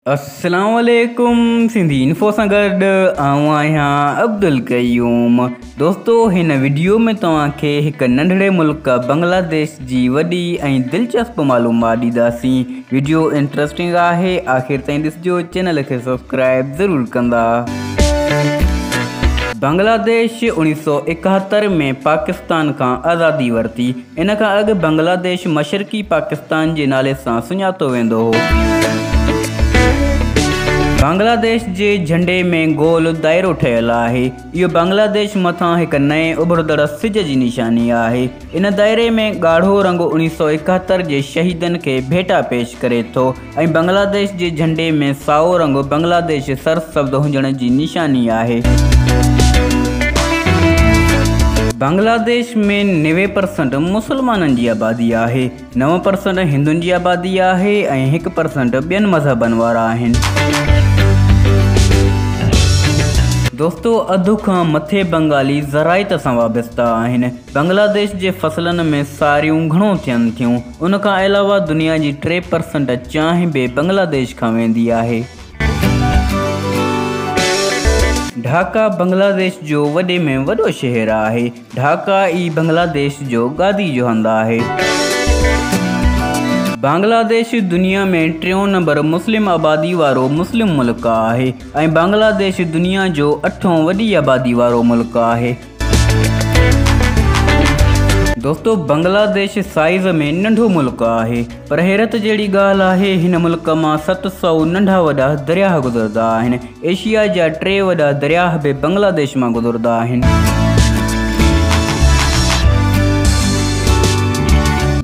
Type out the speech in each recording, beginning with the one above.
अस्सलाम वालेकुम सिंधी इन्फो सां गॾु आऊं आहियां अब्दुल क़यूम। दोस्तो हिन वीडियो में तव्हांखे हिकु नंढड़े मुल्क बांग्लादेश जी वॾी ऐं दिलचस्प मालूमात ॾींदासीं। वीडियो इंट्रस्टिंग आहे, आख़िर ताईं ॾिसजो, चैनल खे सब्सक्राइब ज़रूरु कंदा। बांग्लादेश 1971 में पाकिस्तान खां आज़ादी वरिती। इन खां अॻु बांग्लादेश मशरक़ी पाकिस्तान जे नाले सां सुञातो वेंदो हो। बांग्लादेश जे झंडे में गोल दायरो ठहियलु आहे। इहो बांग्लादेश मथां हिकु नए उभरंदड़ सिज जी निशानी आहे। इन दायरे में ॻाढ़ो रंग 1971 जे शहीदनि खे भेटा पेश करे थो ऐं बांग्लादेश जे झंडे में साओ रंग बांग्लादेश सरसब्द हुजण जी निशानी आहे। बांग्लादेश में 90% मुसलमाननि जी आबादी आहे, 9% हिंदुनि जी आबादी आहे ऐं 1% ॿियनि मज़हबनि वारा आहिनि। दोस्तो अधु खां मथे बंगाली ज़राइत सां वाबस्ता आहिनि। बांग्लादेश जे फसलनि में सारियूं घणो थियनि थियूं। उन खां अलावा दुनिया जी 3% चांहि बि बांग्लादेश खां वेंदी आहे। ढाका बांग्लादेश जो वॾे में वॾो शहर आहे। ढाका ई बांग्लादेश जो गादी जो हंधु आहे। बांग्लादेश दुनिया में 3 नंबर मुस्लिम आबादी वारो मुस्लिम मुल्क आहे ऐं बांग्लादेश दुनिया जो 8हों वॾी आबादी वारो मुल्क आहे। दोस्तो बांग्लादेश साइज़ में नंढो मुल्क आहे, पर हैरत जहिड़ी ॻाल्हि आहे, हिन मुल्क मां 700 नंढा वॾा दरिया गुज़रंदा आहिनि। एशिया जा 3 वॾा दरिया बि बांग्लादेश मां गुज़रंदा आहिनि।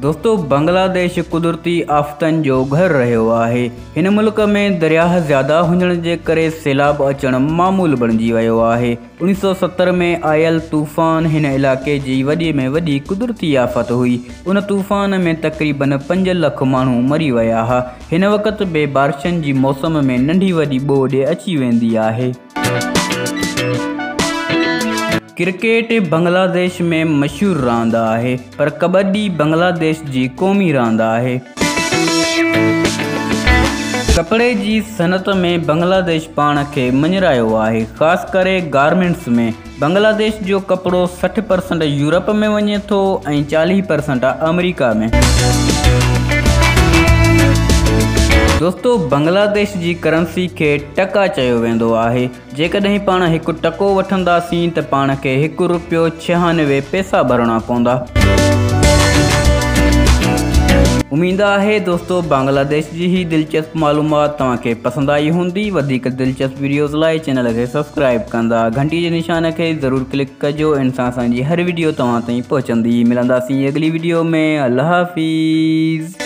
दोस्तो बांग्लादेश कुदरती आफ़तनि जो घर रहियो आहे। हिन मुल्क में दरिया ज़्यादा हुजण जे करे सैलाब अचणु मामूल बणिजी वियो आहे। 1970 में आयल तूफ़ान हिन इलाइक़े जी वॾी में वॾी कुदरती आफ़त हुई। उन तूफ़ान में तक़रीबन 5 लख माण्हू मरी विया हुआ। हिन वक़्त बि बारिशनि जी मौसम में नंढी वॾी ॿोॾि अची वेंदी आहे। क्रिकेट बांग्लादेश में मशहूरु रांदि आहे, पर कबड्डी बांग्लादेश जी क़ौमी रांदि आहे। कपिड़े जी सनत में बांग्लादेश पाण खे मञरायो आहे, ख़ासि करे गारमेंट्स में। बांग्लादेश जो कपिड़ो 60% यूरोप में वञे थो ऐं 40% अमेरिका में। दोस्तो बांग्लादेश जी करंसी खे टका चयो वेंदो आहे। जेकॾहिं पाण 1 टको वठंदासीं त पाण खे 1 रुपयो 96 पैसा भरणा पवंदा। उम्मीद आहे दोस्तो बांग्लादेश जी ही दिलचस्प मालूमात तव्हांखे पसंदि आई हूंदी। वधीक दिलचस्प वीडियोज़ लाइ चैनल खे सब्सक्राइब कंदा, घंटी जे निशान खे ज़रूरु क्लिक कजो। इन सां असांजी हर वीडियो तव्हां ताईं पहुचंदी। मिलंदासीं अगली वीडियो में। अल्लाह हाफ़िज़।